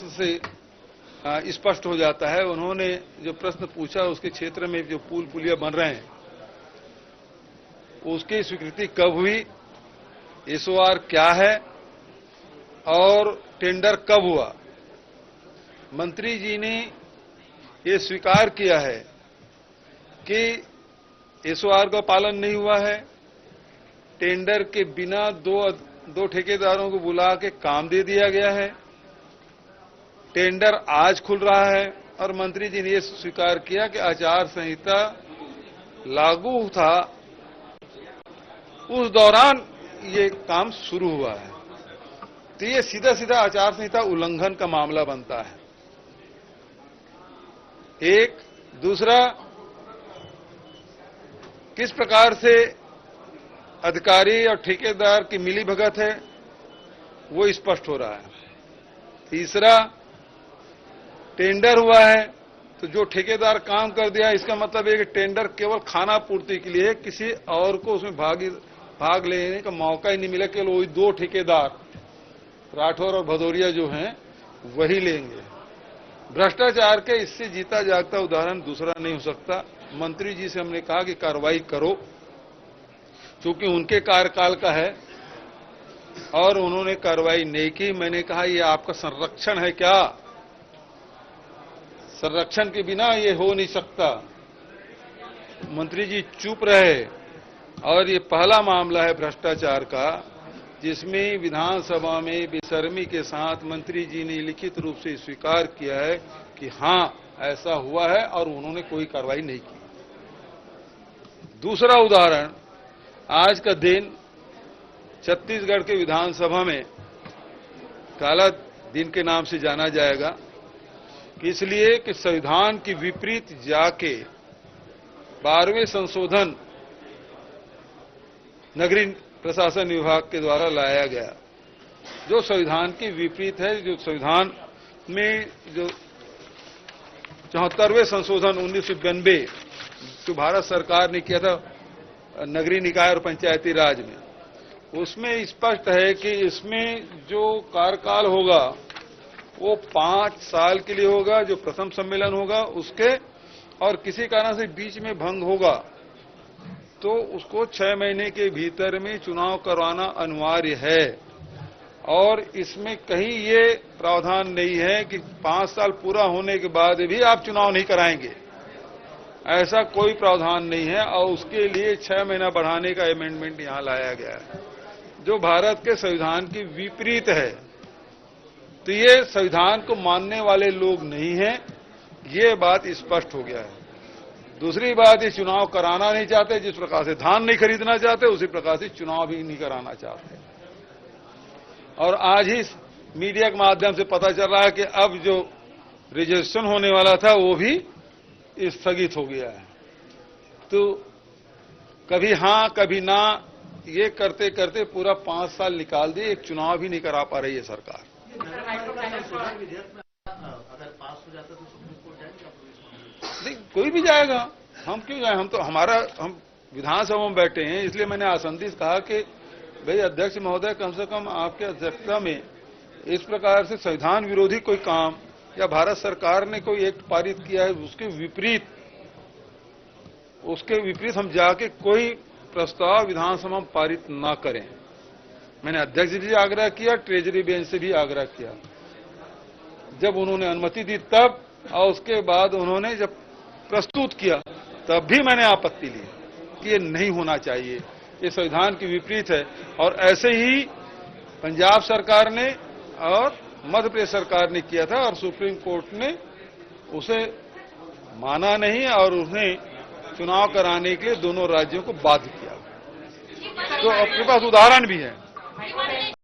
से स्पष्ट हो जाता है। उन्होंने जो प्रश्न पूछा उसके क्षेत्र में जो पुल पुलिया बन रहे हैं उसकी स्वीकृति कब हुई, एसओआर क्या है और टेंडर कब हुआ। मंत्री जी ने ये स्वीकार किया है कि एसओआर का पालन नहीं हुआ है, टेंडर के बिना दो ठेकेदारों को बुला के काम दे दिया गया है, टेंडर आज खुल रहा है और मंत्री जी ने यह स्वीकार किया कि आचार संहिता लागू था उस दौरान ये काम शुरू हुआ है। तो ये सीधा सीधा आचार संहिता उल्लंघन का मामला बनता है। एक दूसरा, किस प्रकार से अधिकारी और ठेकेदार की मिलीभगत है वो स्पष्ट हो रहा है। तीसरा, टेंडर हुआ है तो जो ठेकेदार काम कर दिया इसका मतलब है कि टेंडर केवल खाना पूर्ति के लिए है, किसी और को उसमें भाग लेने का मौका ही नहीं मिला। केवल वही दो ठेकेदार राठौर और भदौरिया जो हैं वही लेंगे। भ्रष्टाचार के इससे जीता जागता उदाहरण दूसरा नहीं हो सकता। मंत्री जी से हमने कहा कि कार्रवाई करो, क्योंकि उनके कार्यकाल का है और उन्होंने कार्रवाई नहीं की। मैंने कहा ये आपका संरक्षण है क्या? संरक्षण के बिना ये हो नहीं सकता। मंत्री जी चुप रहे और ये पहला मामला है भ्रष्टाचार का जिसमें विधानसभा में बेशर्मी के साथ मंत्री जी ने लिखित रूप से स्वीकार किया है कि हां ऐसा हुआ है और उन्होंने कोई कार्रवाई नहीं की। दूसरा उदाहरण, आज का दिन छत्तीसगढ़ के विधानसभा में काला दिन के नाम से जाना जाएगा, इसलिए कि संविधान के विपरीत जाके 12वें संशोधन नगरीय प्रशासन विभाग के द्वारा लाया गया, जो संविधान के विपरीत है। जो संविधान में जो 74वें संशोधन 1992 जो भारत सरकार ने किया था नगरीय निकाय और पंचायती राज में, उसमें स्पष्ट है कि इसमें जो कार्यकाल होगा वो 5 साल के लिए होगा, जो प्रथम सम्मेलन होगा उसके, और किसी कारण से बीच में भंग होगा तो उसको 6 महीने के भीतर में चुनाव करवाना अनिवार्य है। और इसमें कहीं ये प्रावधान नहीं है कि 5 साल पूरा होने के बाद भी आप चुनाव नहीं कराएंगे, ऐसा कोई प्रावधान नहीं है। और उसके लिए 6 महीना बढ़ाने का अमेंडमेंट यहां लाया गया है, जो भारत के संविधान के विपरीत है। तो ये संविधान को मानने वाले लोग नहीं हैं, ये बात स्पष्ट हो गया है। दूसरी बात, ये चुनाव कराना नहीं चाहते, जिस प्रकार से धान नहीं खरीदना चाहते उसी प्रकार से चुनाव भी नहीं कराना चाहते। और आज ही मीडिया के माध्यम से पता चल रहा है कि अब जो रिजर्वेशन होने वाला था वो भी स्थगित हो गया है। तो कभी हां कभी ना, ये करते करते पूरा 5 साल निकाल दिए, एक चुनाव भी नहीं करा पा रही है सरकार। अगर पास हो जाता तो सुप्रीम कोर्ट जाएगा? नहीं, कोई भी जाएगा, हम क्यों जाए? हम विधानसभा में बैठे हैं, इसलिए मैंने आसंदित कहा कि भाई अध्यक्ष महोदय, कम से कम आपके अध्यक्षता में इस प्रकार से संविधान विरोधी कोई काम या भारत सरकार ने कोई एक्ट पारित किया है उसके विपरीत हम जाके कोई प्रस्ताव विधानसभा में पारित न करें। मैंने अध्यक्ष जी से आग्रह किया, ट्रेजरी बेंच से भी आग्रह किया। जब उन्होंने अनुमति दी तब, और उसके बाद उन्होंने जब प्रस्तुत किया तब भी मैंने आपत्ति ली कि ये नहीं होना चाहिए, ये संविधान के विपरीत है। और ऐसे ही पंजाब सरकार ने और मध्य प्रदेश सरकार ने किया था और सुप्रीम कोर्ट ने उसे माना नहीं और उन्हें चुनाव कराने के लिए दोनों राज्यों को बाध्य किया। तो आपके पास उदाहरण भी है।